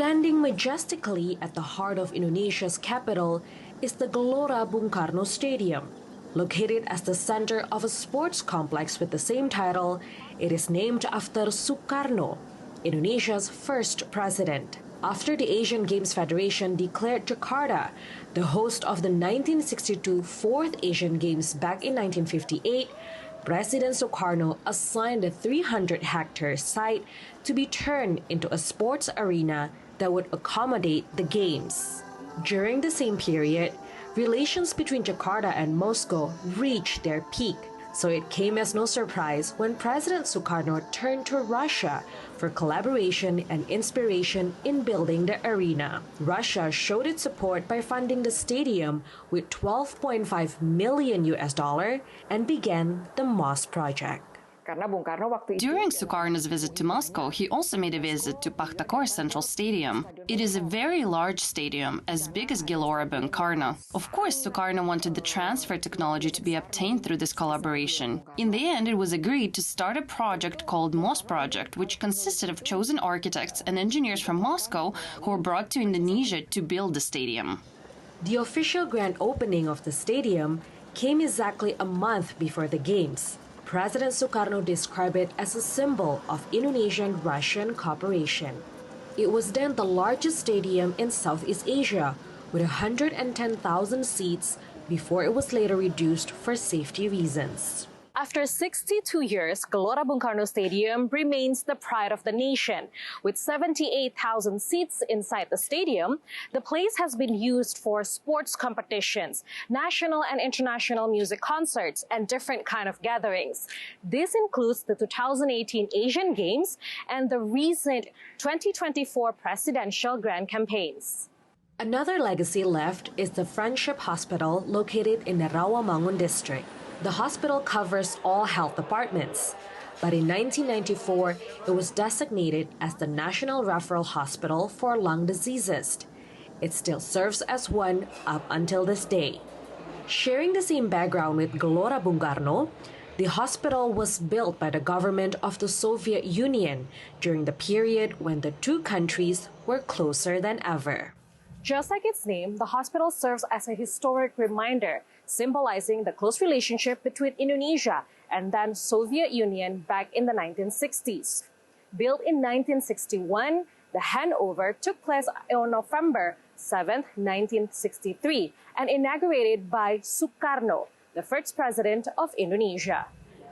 Standing majestically at the heart of Indonesia's capital is the Gelora Bung Karno Stadium. Located as the center of a sports complex with the same title, it is named after Sukarno, Indonesia's first president. After the Asian Games Federation declared Jakarta the host of the 1962 Fourth Asian Games back in 1958, President Sukarno assigned the 300-hectare site to be turned into a sports arena that would accommodate the Games. During the same period, relations between Jakarta and Moscow reached their peak, so it came as no surprise when President Sukarno turned to Russia for collaboration and inspiration in building the arena. Russia showed its support by funding the stadium with $12.5 million and began the MOS project. During Sukarno's visit to Moscow, he also made a visit to Pakhtakor Central Stadium. It is a very large stadium, as big as Gelora Bung Karno. Of course, Sukarno wanted the transfer technology to be obtained through this collaboration. In the end, it was agreed to start a project called MOS Project, which consisted of chosen architects and engineers from Moscow who were brought to Indonesia to build the stadium. The official grand opening of the stadium came exactly a month before the Games. President Sukarno described it as a symbol of Indonesian-Russian cooperation. It was then the largest stadium in Southeast Asia, with 110,000 seats, before it was later reduced for safety reasons. After 62 years, Gelora Bung Karno Stadium remains the pride of the nation. With 78,000 seats inside the stadium, the place has been used for sports competitions, national and international music concerts, and different kind of gatherings. This includes the 2018 Asian Games and the recent 2024 presidential grand campaigns. Another legacy left is the Friendship Hospital located in the Rawamangun district. The hospital covers all health departments, but in 1994, it was designated as the National Referral Hospital for Lung Diseases. It still serves as one up until this day. Sharing the same background with Gelora Bung Karno, the hospital was built by the government of the Soviet Union during the period when the two countries were closer than ever. Just like its name, the hospital serves as a historic reminder, symbolizing the close relationship between Indonesia and then Soviet Union back in the 1960s. Built in 1961, the handover took place on November 7, 1963, and inaugurated by Sukarno, the first president of Indonesia.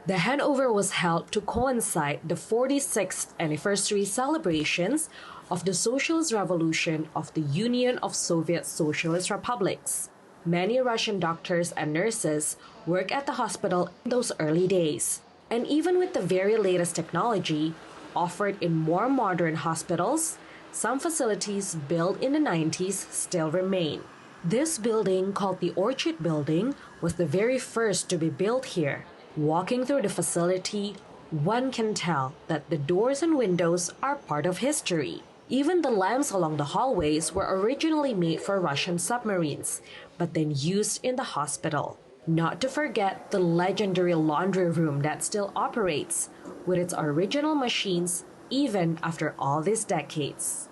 The handover was held to coincide the 46th anniversary celebrations of the Socialist Revolution of the Union of Soviet Socialist Republics. Many Russian doctors and nurses worked at the hospital in those early days. And even with the very latest technology offered in more modern hospitals, some facilities built in the 90s still remain. This building, called the Orchid Building, was the very first to be built here. Walking through the facility, one can tell that the doors and windows are part of history. Even the lamps along the hallways were originally made for Russian submarines, but then used in the hospital. Not to forget the legendary laundry room that still operates, with its original machines even after all these decades.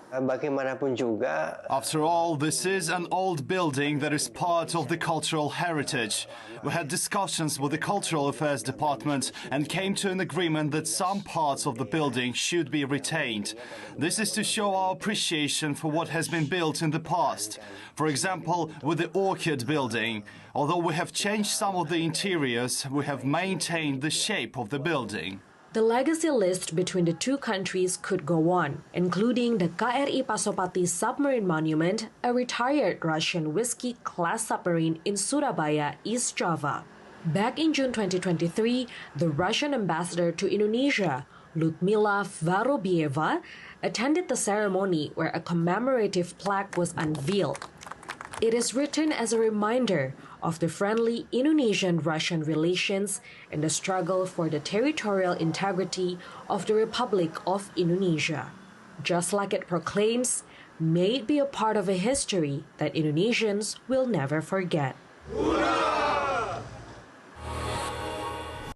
After all, this is an old building that is part of the cultural heritage. We had discussions with the Cultural Affairs Department and came to an agreement that some parts of the building should be retained. This is to show our appreciation for what has been built in the past. For example, with the Orchid Building. Although we have changed some of the interiors, we have maintained the shape of the building. The legacy list between the two countries could go on, including the KRI Pasopati submarine monument, a retired Russian whiskey-class submarine in Surabaya, East Java. Back in June 2023, the Russian ambassador to Indonesia, Ludmila Vorobieva, attended the ceremony where a commemorative plaque was unveiled. It is written as a reminder of the friendly Indonesian-Russian relations and the struggle for the territorial integrity of the Republic of Indonesia. Just like it proclaims, may it be a part of a history that Indonesians will never forget.